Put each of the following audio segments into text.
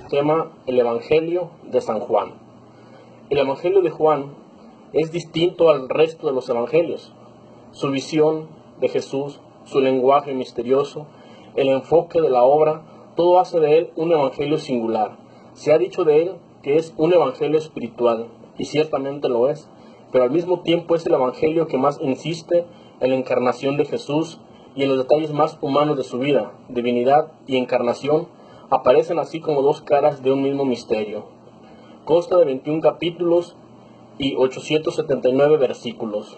tema el Evangelio de San Juan. El Evangelio de Juan es distinto al resto de los evangelios. Su visión de Jesús, su lenguaje misterioso, el enfoque de la obra, todo hace de él un evangelio singular. Se ha dicho de él que es un evangelio espiritual, y ciertamente lo es, pero al mismo tiempo es el evangelio que más insiste en la encarnación de Jesús y en los detalles más humanos de su vida. Divinidad y encarnación aparecen así como dos caras de un mismo misterio. Consta de 21 capítulos y 879 versículos.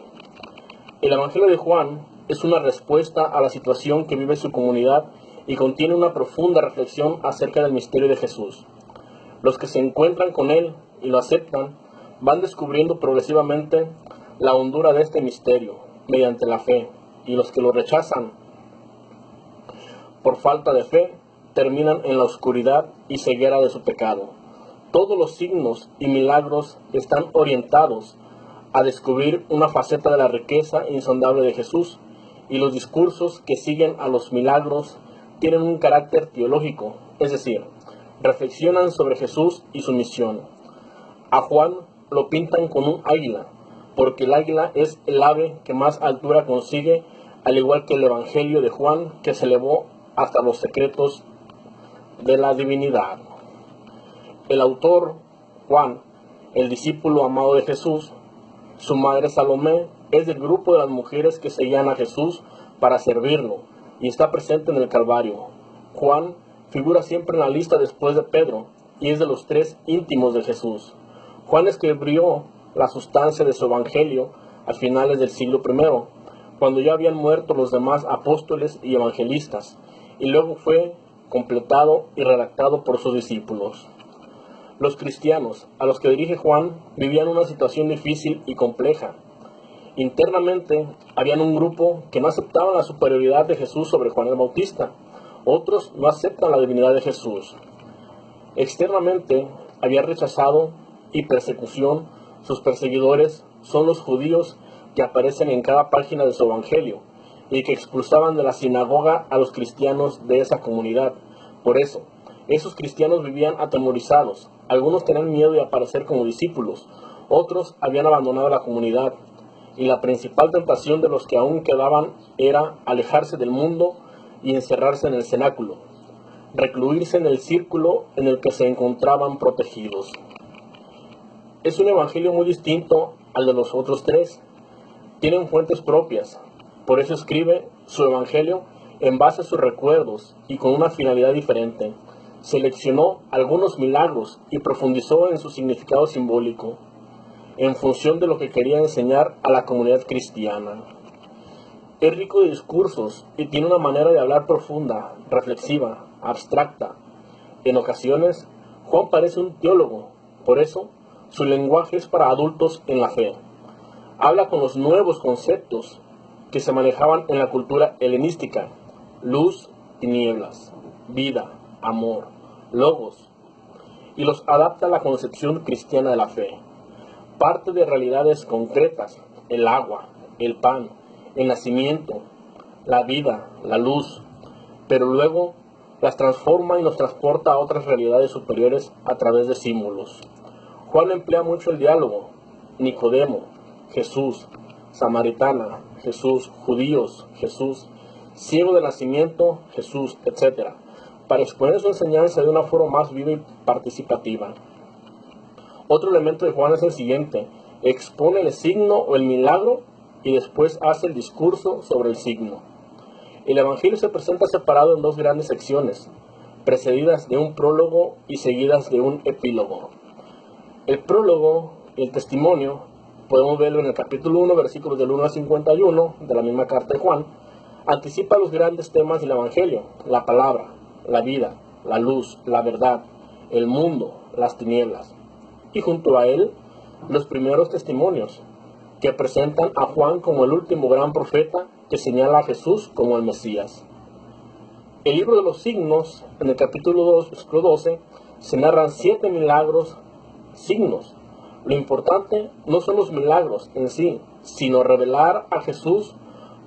El Evangelio de Juan es una respuesta a la situación que vive su comunidad y contiene una profunda reflexión acerca del misterio de Jesús. Los que se encuentran con él y lo aceptan van descubriendo progresivamente la hondura de este misterio mediante la fe, y los que lo rechazan por falta de fe terminan en la oscuridad y ceguera de su pecado. Todos los signos y milagros están orientados a descubrir una faceta de la riqueza insondable de Jesús, y los discursos que siguen a los milagros tienen un carácter teológico, es decir, reflexionan sobre Jesús y su misión. A Juan lo pintan con un águila, porque el águila es el ave que más altura consigue, al igual que el Evangelio de Juan, que se elevó hasta los secretos de la divinidad. El autor, Juan, el discípulo amado de Jesús, su madre Salomé, es del grupo de las mujeres que seguían a Jesús para servirlo y está presente en el Calvario. Juan figura siempre en la lista después de Pedro y es de los tres íntimos de Jesús. Juan escribió la sustancia de su evangelio a finales del siglo I, cuando ya habían muerto los demás apóstoles y evangelistas, y luego fue completado y redactado por sus discípulos. Los cristianos, a los que dirige Juan, vivían una situación difícil y compleja. Internamente, habían un grupo que no aceptaban la superioridad de Jesús sobre Juan el Bautista. Otros no aceptan la divinidad de Jesús. Externamente, había rechazado y persecución. Sus perseguidores son los judíos que aparecen en cada página de su evangelio y que expulsaban de la sinagoga a los cristianos de esa comunidad. Por eso, esos cristianos vivían atemorizados. Algunos tenían miedo de aparecer como discípulos, otros habían abandonado la comunidad, y la principal tentación de los que aún quedaban era alejarse del mundo y encerrarse en el cenáculo, recluirse en el círculo en el que se encontraban protegidos. Es un evangelio muy distinto al de los otros tres. Tienen fuentes propias, por eso escribe su evangelio en base a sus recuerdos y con una finalidad diferente. Seleccionó algunos milagros y profundizó en su significado simbólico, en función de lo que quería enseñar a la comunidad cristiana. Es rico de discursos y tiene una manera de hablar profunda, reflexiva, abstracta. En ocasiones, Juan parece un teólogo, por eso su lenguaje es para adultos en la fe. Habla con los nuevos conceptos que se manejaban en la cultura helenística: luz, tinieblas, vida, amor, logos, y los adapta a la concepción cristiana de la fe. Parte de realidades concretas: el agua, el pan, el nacimiento, la vida, la luz, pero luego las transforma y nos transporta a otras realidades superiores a través de símbolos. Juan emplea mucho el diálogo: Nicodemo, Jesús, samaritana, Jesús, judíos, Jesús, ciego de nacimiento, Jesús, etc., para exponer su enseñanza de una forma más viva y participativa. Otro elemento de Juan es el siguiente: expone el signo o el milagro y después hace el discurso sobre el signo. El Evangelio se presenta separado en dos grandes secciones, precedidas de un prólogo y seguidas de un epílogo. El prólogo y el testimonio, podemos verlo en el capítulo 1, versículos del 1 al 51 de la misma carta de Juan, anticipa los grandes temas del Evangelio: la palabra, la vida, la luz, la verdad, el mundo, las tinieblas. Y junto a él, los primeros testimonios, que presentan a Juan como el último gran profeta que señala a Jesús como el Mesías. El libro de los signos, en el capítulo 2, versículo 12, se narran 7 milagros, signos. Lo importante no son los milagros en sí, sino revelar a Jesús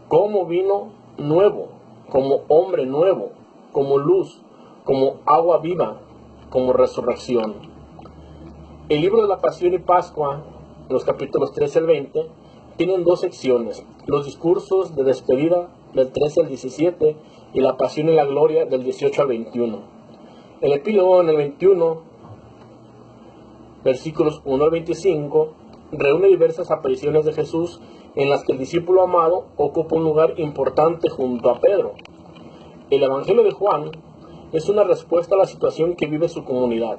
como vino nuevo, como hombre nuevo, como luz, como agua viva, como resurrección. El libro de la Pasión y Pascua, los capítulos 13 al 20, tienen dos secciones: los discursos de despedida del 13 al 17 y la Pasión y la Gloria del 18 al 21. El epílogo en el 21, versículos 1 al 25, reúne diversas apariciones de Jesús en las que el discípulo amado ocupa un lugar importante junto a Pedro. El Evangelio de Juan es una respuesta a la situación que vive su comunidad,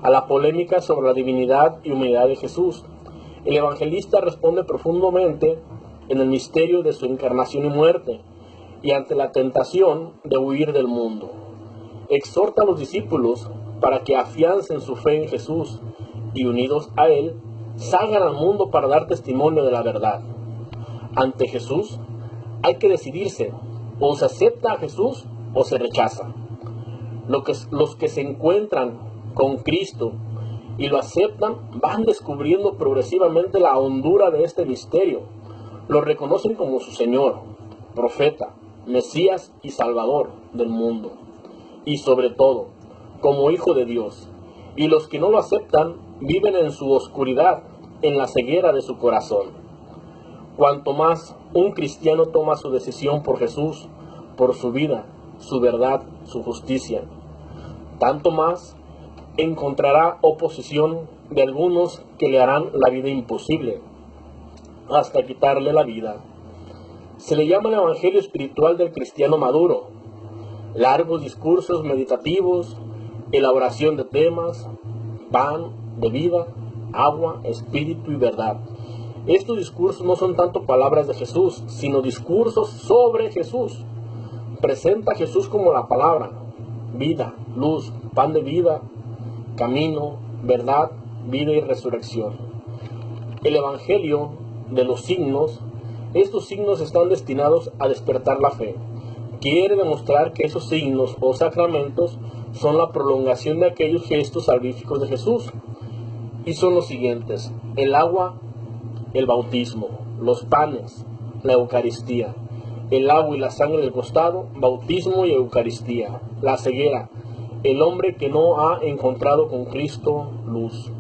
a la polémica sobre la divinidad y humanidad de Jesús. El evangelista responde profundamente en el misterio de su encarnación y muerte, y ante la tentación de huir del mundo. Exhorta a los discípulos para que afiancen su fe en Jesús y, unidos a Él, salgan al mundo para dar testimonio de la verdad. Ante Jesús hay que decidirse: o se acepta a Jesús o se rechaza. Los que se encuentran con Cristo y lo aceptan van descubriendo progresivamente la hondura de este misterio. Lo reconocen como su Señor, profeta, Mesías y Salvador del mundo, y sobre todo como Hijo de Dios. Y los que no lo aceptan viven en su oscuridad, en la ceguera de su corazón. Cuanto más un cristiano toma su decisión por Jesús, por su vida, su verdad, su justicia, tanto más encontrará oposición de algunos que le harán la vida imposible, hasta quitarle la vida. Se le llama el evangelio espiritual del cristiano maduro. Largos discursos meditativos, elaboración de temas, pan de vida, agua, espíritu y verdad. Estos discursos no son tanto palabras de Jesús, sino discursos sobre Jesús. Presenta a Jesús como la palabra, vida, luz, pan de vida, camino, verdad, vida y resurrección. El evangelio de los signos, estos signos están destinados a despertar la fe. Quiere demostrar que esos signos o sacramentos son la prolongación de aquellos gestos salvíficos de Jesús. Y son los siguientes: el agua, el bautismo; los panes, la Eucaristía; el agua y la sangre del costado, bautismo y Eucaristía; la ceguera, el hombre que no ha encontrado con Cristo luz;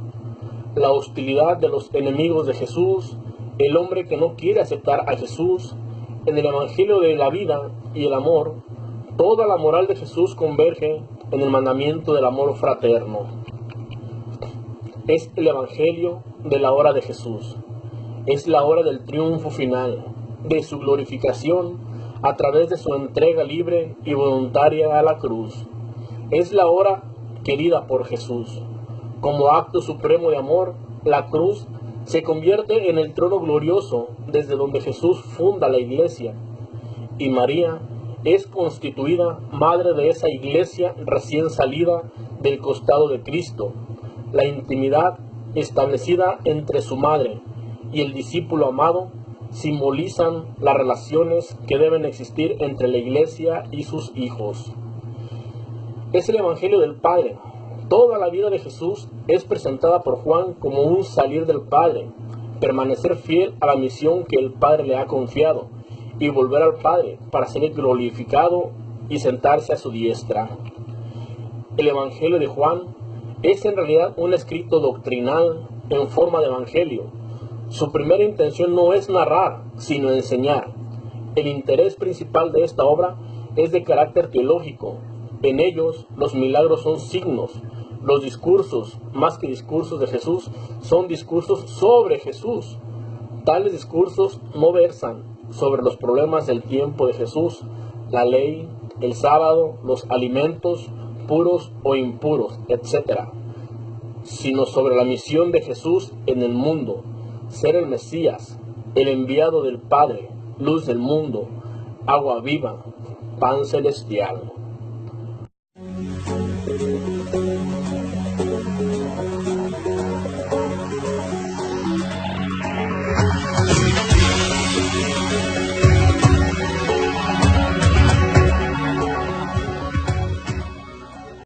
la hostilidad de los enemigos de Jesús, el hombre que no quiere aceptar a Jesús. En el Evangelio de la vida y el amor, toda la moral de Jesús converge en el mandamiento del amor fraterno. Es el Evangelio de la hora de Jesús. Es la hora del triunfo final, de su glorificación a través de su entrega libre y voluntaria a la cruz. Es la hora querida por Jesús. Como acto supremo de amor, la cruz se convierte en el trono glorioso desde donde Jesús funda la iglesia, y María es constituida madre de esa iglesia recién salida del costado de Cristo. La intimidad establecida entre su madre y el discípulo amado simbolizan las relaciones que deben existir entre la iglesia y sus hijos. Es el Evangelio del Padre. Toda la vida de Jesús es presentada por Juan como un salir del Padre, permanecer fiel a la misión que el Padre le ha confiado y volver al Padre para ser glorificado y sentarse a su diestra. El Evangelio de Juan es en realidad un escrito doctrinal en forma de evangelio. Su primera intención no es narrar, sino enseñar. El interés principal de esta obra es de carácter teológico. En ellos, los milagros son signos. Los discursos, más que discursos de Jesús, son discursos sobre Jesús. Tales discursos no versan sobre los problemas del tiempo de Jesús, la ley, el sábado, los alimentos, puros o impuros, etc., sino sobre la misión de Jesús en el mundo: ser el Mesías, el enviado del Padre, luz del mundo, agua viva, pan celestial.